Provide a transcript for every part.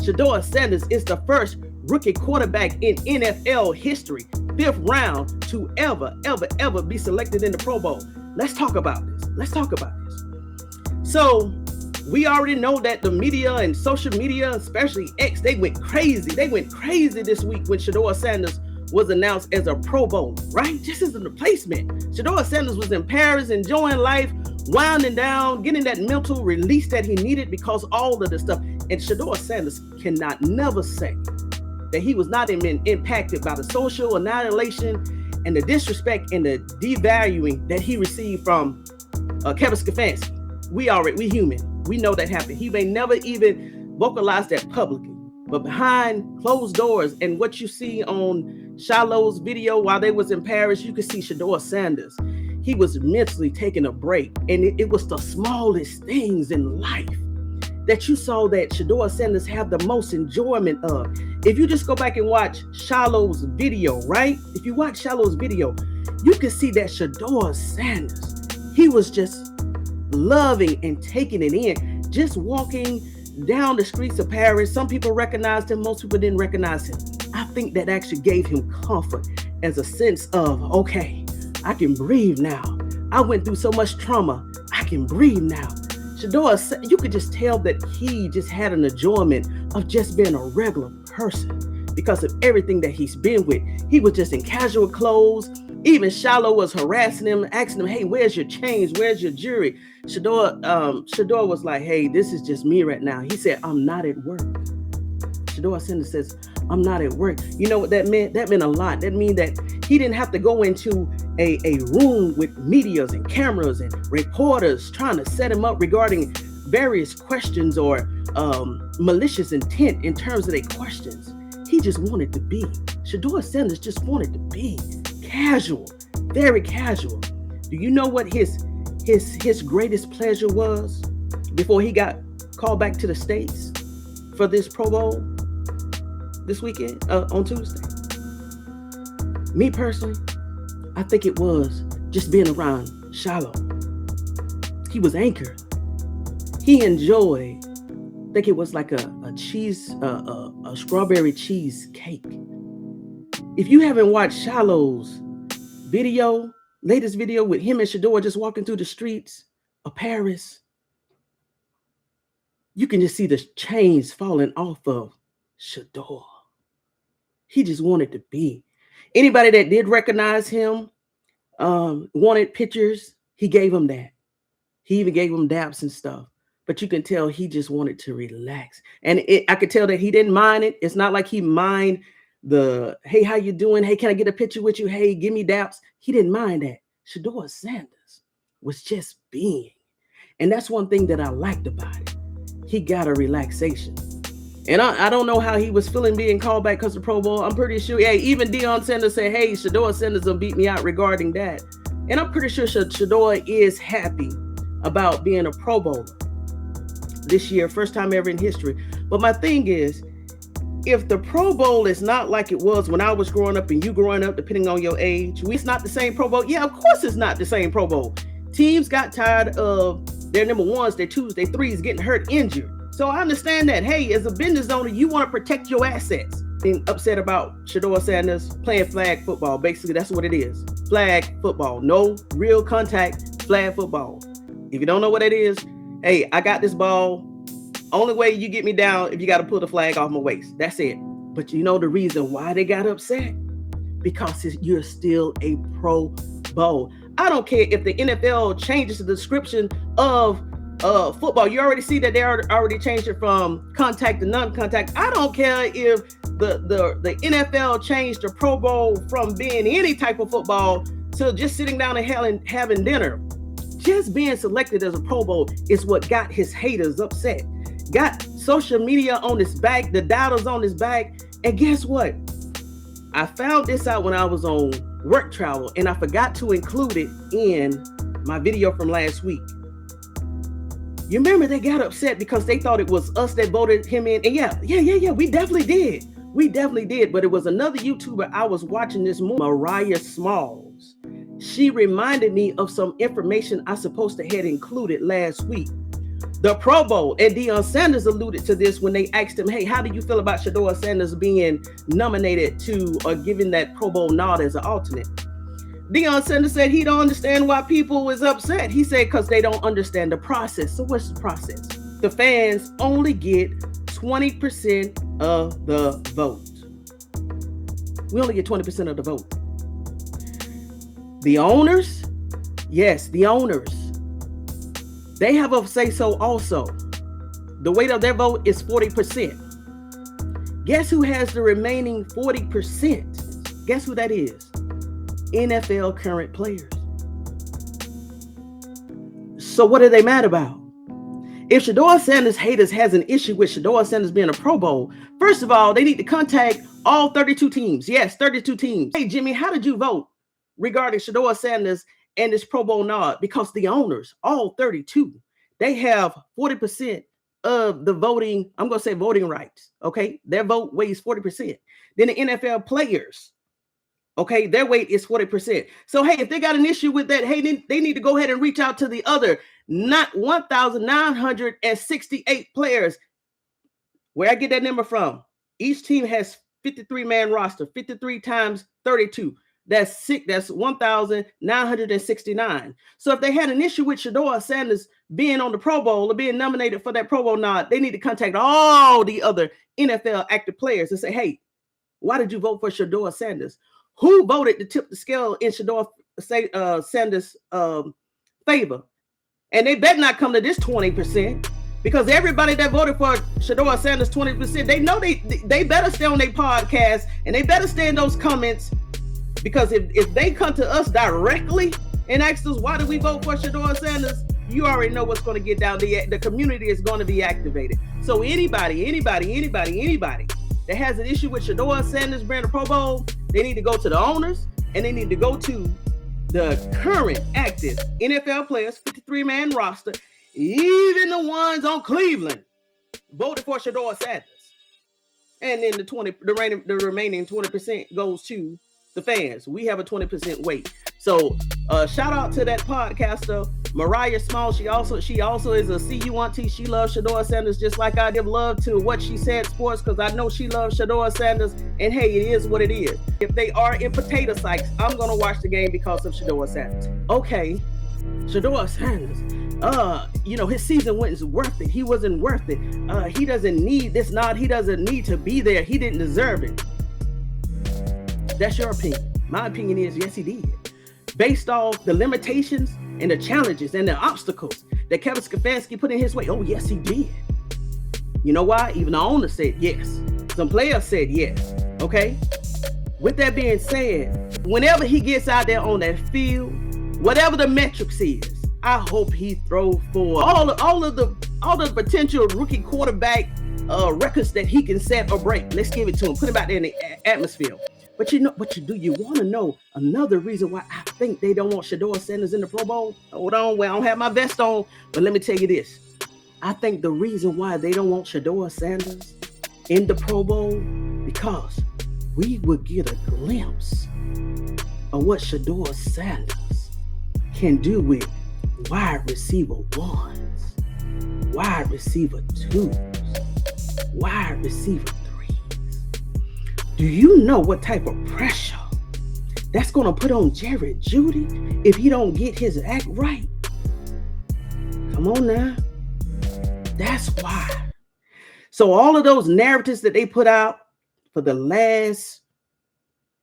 Shedeur Sanders is the first rookie quarterback in NFL history, 5th round, to ever be selected in the Pro Bowl. Let's talk about this. So we already know that the media and social media, especially X, they went crazy this week when Shedeur Sanders was announced as a Pro Bowler, right? Just as a replacement. Shedeur Sanders was in Paris, enjoying life, winding down, getting that mental release that he needed because all of the stuff. And Shedeur Sanders cannot never say that he was not impacted by the social annihilation and the disrespect and the devaluing that he received from Kevin Stefanski. We human. We know that happened. He may never even vocalize that publicly, but behind closed doors and what you see on Shiloh's video while they was in Paris, you could see Shedeur Sanders. He was mentally taking a break, and it was the smallest things in life that you saw that Shedeur Sanders have the most enjoyment of. If you just go back and watch Shiloh's video, right? If you watch Shiloh's video, you can see that Shedeur Sanders, he was just loving and taking it in, just walking down the streets of Paris. Some people recognized him, most people didn't recognize him. I think that actually gave him comfort as a sense of, okay, I can breathe now. I went through so much trauma. I can breathe now. Shedeur, you could just tell that he just had an enjoyment of just being a regular person because of everything that he's been with. He was just in casual clothes. Even Shiloh was harassing him, asking him, hey, where's your change? Where's your jewelry? Shedeur was like, hey, this is just me right now. He said, I'm not at work. Shedeur Sanders says, I'm not at work. You know what that meant? That meant a lot. That means that he didn't have to go into a room with medias and cameras and reporters trying to set him up regarding various questions or malicious intent in terms of their questions. He just wanted to be. Shedeur Sanders just wanted to be casual, very casual. Do you know what his greatest pleasure was before he got called back to the States for this Pro Bowl this weekend, on Tuesday? Me personally, I think it was just being around Shiloh. He was anchored. He enjoyed, I think it was like a strawberry cheesecake. If you haven't watched Shiloh's latest video with him and Shedeur just walking through the streets of Paris, you can just see the chains falling off of Shedeur. He just wanted to be. Anybody that did recognize him, wanted pictures, he gave them that. He even gave them daps and stuff. But you can tell he just wanted to relax. And I could tell that he didn't mind it. It's not like he mind the, hey, how you doing? Hey, can I get a picture with you? Hey, give me daps. He didn't mind that. Shedeur Sanders was just being. And that's one thing that I liked about it. He got a relaxation. And I don't know how he was feeling being called back because of the Pro Bowl. I'm pretty sure, yeah, even Deion Sanders said, hey, Shedeur Sanders will beat me out regarding that. And I'm pretty sure Shedeur is happy about being a Pro Bowler this year, first time ever in history. But my thing is, if the Pro Bowl is not like it was when I was growing up and you growing up, depending on your age, it's not the same Pro Bowl. Yeah, of course it's not the same Pro Bowl. Teams got tired of their number ones, their twos, their threes getting hurt, injured. So I understand that, hey, as a business owner, you want to protect your assets. Being upset about Shedeur Sanders playing flag football. Basically, that's what it is. Flag football. No real contact, flag football. If you don't know what it is, hey, I got this ball. Only way you get me down if you got to pull the flag off my waist. That's it. But you know the reason why they got upset? Because you're still a Pro Bowl. I don't care if the NFL changes the description of football. You already see that they already changed it from contact to non-contact. I don't care if the NFL changed the Pro Bowl from being any type of football to just sitting down and having dinner. Just being selected as a Pro Bowl is what got his haters upset. Got social media on his back, the doubters on his back. And guess what? I found this out when I was on work travel, and I forgot to include it in my video from last week. You remember they got upset because they thought it was us that voted him in. And yeah, we definitely did. But it was another YouTuber I was watching this morning, Mariah Smalls. She reminded me of some information I supposed to had included last week. The Pro Bowl, and Deion Sanders alluded to this when they asked him, hey, how do you feel about Shedeur Sanders being nominated to or given that Pro Bowl nod as an alternate? Deion Sanders said he don't understand why people was upset. He said because they don't understand the process. So what's the process? The fans only get 20% of the vote. We only get 20% of the vote. The owners, yes, the owners, they have a say-so also. The weight of their vote is 40%. Guess who has the remaining 40%? Guess who that is? NFL current players. So what are they mad about? If Shedeur Sanders haters has an issue with Shedeur Sanders being a Pro Bowl, first of all, they need to contact all 32 teams. Yes, 32 teams. Hey, Jimmy, how did you vote regarding Shedeur Sanders and this Pro Bowl nod? Because the owners, all 32, they have 40% of the voting, I'm going to say voting rights, okay? Their vote weighs 40%. Then the NFL players, okay, their weight is 40%. So, hey, if they got an issue with that, hey, they need to go ahead and reach out to the other 1,968 players. Where I get that number from? Each team has 53-man roster, 53 times 32. That's 1,969. So if they had an issue with Shedeur Sanders being on the Pro Bowl or being nominated for that Pro Bowl nod, they need to contact all the other NFL active players and say, hey, why did you vote for Shedeur Sanders? Who voted to tip the scale in Shedeur Sanders' favor? And they better not come to this 20%, because everybody that voted for Shedeur Sanders 20%, they know they better stay on their podcast and they better stay in those comments, because if they come to us directly and ask us why did we vote for Shedeur Sanders, you already know what's going to get down. The community is going to be activated. So anybody that has an issue with Shedeur Sanders being a Pro Bowl, they need to go to the owners and they need to go to the current active NFL players, 53-man roster, even the ones on Cleveland voted for Shedeur Sanders. And then the remaining 20% goes to the fans. We have a 20% weight. So shout out to that podcaster, Mariah Small. She also is a CU auntie. She loves Shedeur Sanders just like I give love to What She Said Sports, because I know she loves Shedeur Sanders. And hey, it is what it is. If they are in potato sacks, I'm going to watch the game because of Shedeur Sanders. Okay, Shedeur Sanders. His season wasn't worth it. He wasn't worth it. He doesn't need this nod. He doesn't need to be there. He didn't deserve it. That's your opinion. My opinion is, yes, he did. Based off the limitations and the challenges and the obstacles that Kevin Stefanski put in his way. Oh, yes, he did. You know why? Even the owner said yes. Some players said yes. Okay? With that being said, whenever he gets out there on that field, whatever the metrics is, I hope he throw for all of the potential rookie quarterback records that he can set or break. Let's give it to him. Put him out there in the atmosphere. But you want to know another reason why I think they don't want Shedeur Sanders in the Pro Bowl? Hold on, well, I don't have my vest on, but let me tell you this. I think the reason why they don't want Shedeur Sanders in the Pro Bowl, because we would get a glimpse of what Shedeur Sanders can do with wide receiver ones, wide receiver twos, wide receiver threes. Do you know what type of pressure that's going to put on Jared Jeudy if he don't get his act right? Come on now. That's why. So all of those narratives that they put out for the last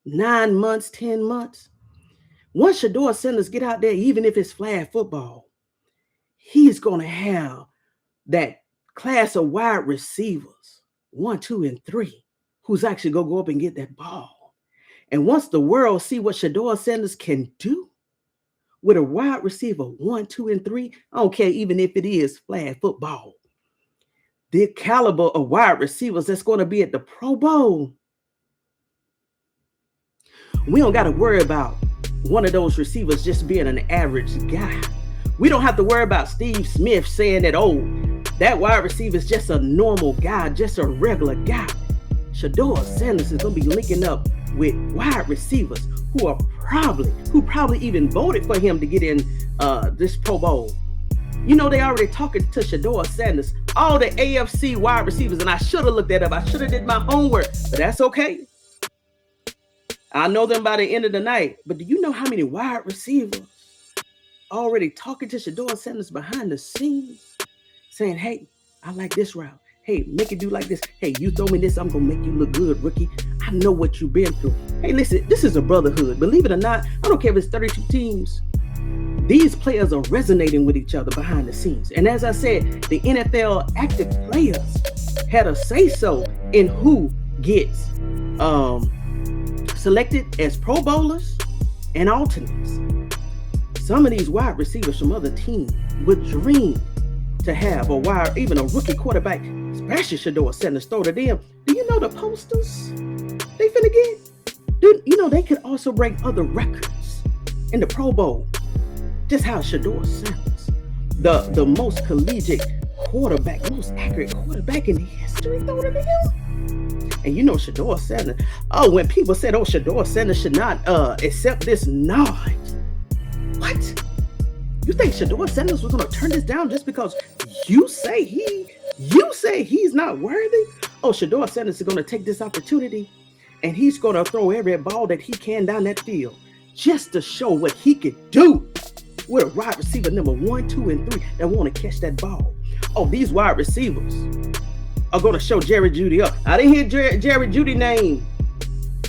9 months, 10 months, once Shedeur Sanders get out there, even if it's flag football, he's going to have that class of wide receivers, 1, 2, and 3, who's actually going to go up and get that ball. And once the world see what Shedeur Sanders can do with a wide receiver 1, 2, and 3, I don't care even if it is flag football, the caliber of wide receivers that's going to be at the Pro Bowl, we don't got to worry about one of those receivers just being an average guy. We don't have to worry about Steve Smith saying that, oh, that wide receiver is just a normal guy, just a regular guy. Shedeur Sanders is going to be linking up with wide receivers who probably even voted for him to get in this Pro Bowl. You know, they already talking to Shedeur Sanders, all the AFC wide receivers, and I should have looked that up. I should have did my homework, but that's okay. I know them by the end of the night. But do you know how many wide receivers already talking to Shedeur Sanders behind the scenes, saying, hey, I like this route. Hey, make it do like this. Hey, you throw me this, I'm going to make you look good, rookie. I know what you've been through. Hey, listen, this is a brotherhood. Believe it or not, I don't care if it's 32 teams. These players are resonating with each other behind the scenes. And as I said, the NFL active players had a say-so in who gets selected as Pro Bowlers and alternates. Some of these wide receivers from other teams would dream to have even a rookie quarterback, especially Shedeur Sanders, throw to them. Do you know the posters they finna get? You know they could also break other records in the Pro Bowl. Just how Shedeur Sanders, the most collegiate quarterback, most accurate quarterback in history, throw to them. And you know Shedeur Sanders. Oh, when people said, "Oh, Shedeur Sanders should not accept this nod," what? You think Shedeur Sanders was going to turn this down just because you say he's not worthy? Oh, Shedeur Sanders is going to take this opportunity and he's going to throw every ball that he can down that field just to show what he could do with a wide receiver number 1, 2, and 3 that want to catch that ball. Oh, these wide receivers are going to show Jerry Jeudy up. I didn't hear Jerry Jeudy name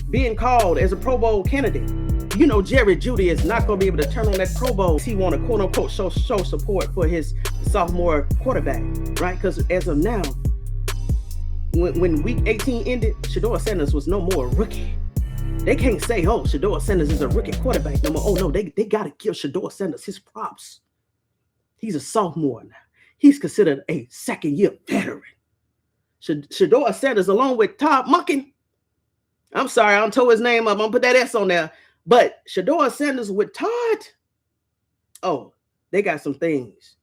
being called as a Pro Bowl candidate. You know Jerry Jeudy is not going to be able to turn on that Pro Bowl. He want to quote unquote show support for his sophomore quarterback, right? Because as of now, when week 18 ended, Shedeur Sanders was no more a rookie. They can't say, oh, Shedeur Sanders is a rookie quarterback no more. Oh no, they got to give Shedeur Sanders his props. He's a sophomore now. He's considered a second-year veteran. Shedeur Sanders, along with Todd Monken. I'm sorry, I don't tell his name up. I'm gonna put that S on there. But Shedeur Sanders with Todd, oh, they got some things.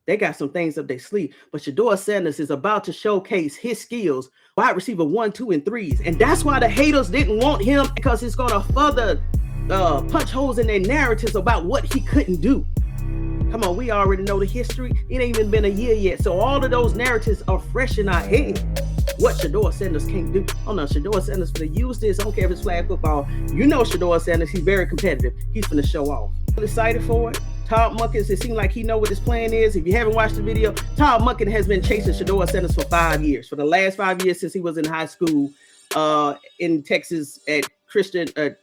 They got some things up their sleeve. But Shedeur Sanders is about to showcase his skills, wide receiver 1, 2, and 3s. And that's why the haters didn't want him, because it's going to further punch holes in their narratives about what he couldn't do. Come on, we already know the history. It ain't even been a year yet. So all of those narratives are fresh in our head. What Shedeur Sanders can't do. Oh no, Shedeur Sanders finna use this. I don't care if it's flag football. You know Shedeur Sanders, he's very competitive. He's finna show off. I'm excited for it. Todd Monken, it seems like he know what his plan is. If you haven't watched the video, Todd Monken has been chasing Shedeur Sanders for 5 years. For the last 5 years since he was in high school in Texas at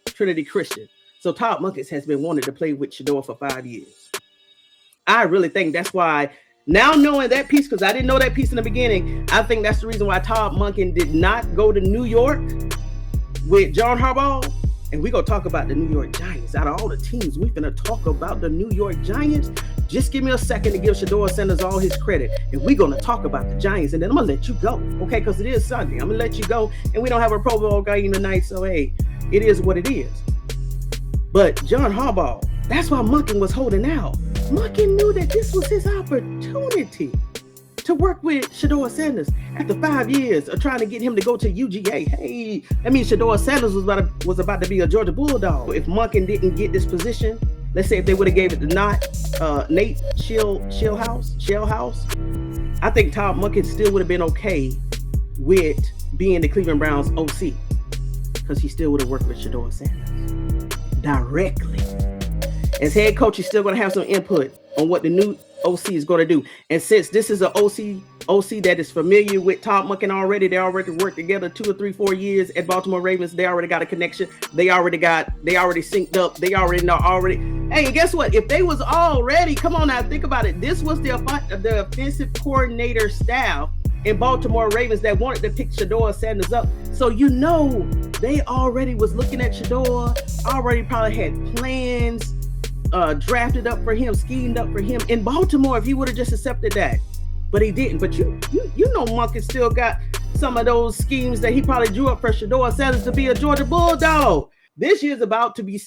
Trinity Christian. So Todd Monken has been wanting to play with Shedeur for 5 years. I really think that's why, now knowing that piece, because I didn't know that piece in the beginning, I think that's the reason why Todd Monken did not go to New York with John Harbaugh. And we're going to talk about the New York Giants. Out of all the teams, we're going to talk about the New York Giants. Just give me a second to give Shedeur Sanders all his credit. And we're going to talk about the Giants. And then I'm going to let you go. Okay, because it is Sunday. I'm going to let you go. And we don't have a Pro Bowl game tonight. So, hey, it is what it is. But John Harbaugh, that's why Monken was holding out. Monken knew that this was his opportunity to work with Shedeur Sanders after 5 years of trying to get him to go to UGA. Hey, that means Shedeur Sanders was about to be a Georgia Bulldog. If Monken didn't get this position, let's say if they would have gave it to Nate Shellhouse, I think Todd Monken still would have been okay with being the Cleveland Browns OC, because he still would have worked with Shedeur Sanders directly. As head coach, he's still going to have some input on what the new OC is going to do. And since this is an OC that is familiar with Todd Monken already, they already worked together 2 or 3, 4 years at Baltimore Ravens. They already got a connection. They already synced up. They already know already. Hey, and guess what? If they was already, come on now, think about it. This was the offensive coordinator staff in Baltimore Ravens that wanted to pick Shedeur Sanders up. So you know they already was looking at Shedeur, already probably had plans drafted up for him, schemed up for him in Baltimore if he would have just accepted that. But he didn't. But you know Monken still got some of those schemes that he probably drew up for Shedeur Sanders to be a Georgia Bulldog. This year's about to be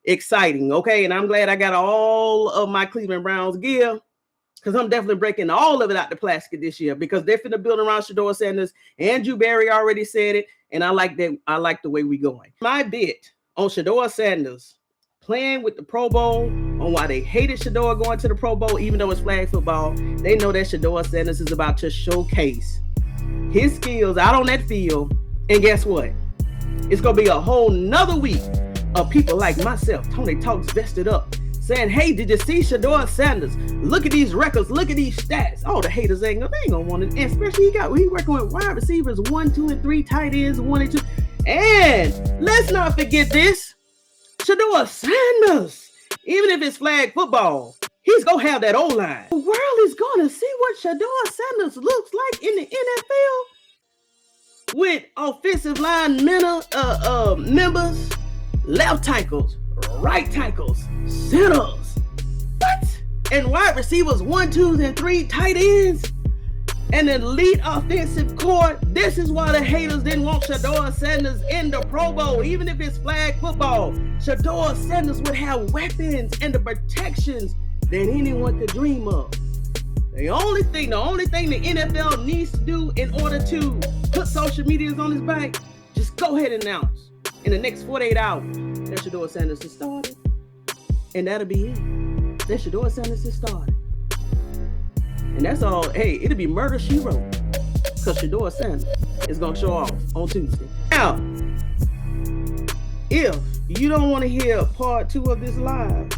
exciting, okay? And I'm glad I got all of my Cleveland Browns gear, because I'm definitely breaking all of it out the plastic this year, because they're finna build around Shedeur Sanders. Andrew Berry already said it, and I like that. I like the way we going. My bet on Shedeur Sanders playing with the Pro Bowl, on why they hated Shedeur going to the Pro Bowl, even though it's flag football. They know that Shedeur Sanders is about to showcase his skills out on that field. And guess what? It's going to be a whole nother week of people like myself, Tony Talks Vested Up, saying, hey, did you see Shedeur Sanders? Look at these records. Look at these stats. Oh, the haters ain't gonna want it. And especially he working with wide receivers, 1, 2, and 3, tight ends, 1 and 2. And let's not forget this. Shedeur Sanders, even if it's flag football, he's going to have that O-line. The world is going to see what Shedeur Sanders looks like in the NFL with offensive line members, left tackles, right tackles, centers. What? And wide receivers, 1, 2, and 3, tight ends. An elite offensive core. This is why the haters didn't want Shedeur Sanders in the Pro Bowl, even if it's flag football. Shedeur Sanders would have weapons and the protections that anyone could dream of. The only thing the NFL needs to do in order to put social medias on his back, just go ahead and announce in the next 48 hours that Shedeur Sanders has started. And that'll be it. That Shedeur Sanders has started. And that's all. Hey, it'll be murder she wrote. Because Shedeur Sanders is going to show off on Tuesday. Now, if you don't want to hear part 2 of this live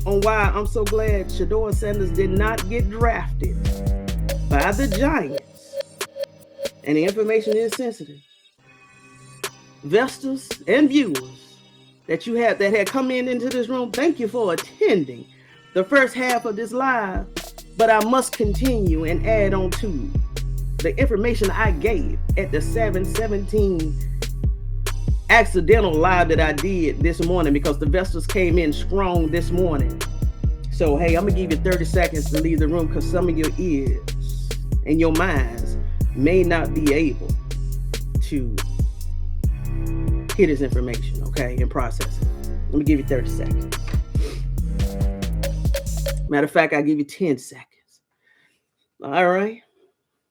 on why I'm so glad Shedeur Sanders did not get drafted by the Giants, and the information is sensitive, investors and viewers that had come into this room, thank you for attending the first half of this live. But I must continue and add on to the information I gave at the 7/17 accidental live that I did this morning, because the investors came in strong this morning. So, hey, I'm going to give you 30 seconds to leave the room, because some of your ears and your minds may not be able to hear this information, okay, and process it. Let me give you 30 seconds. Matter of fact, I'll give you 10 seconds. All right.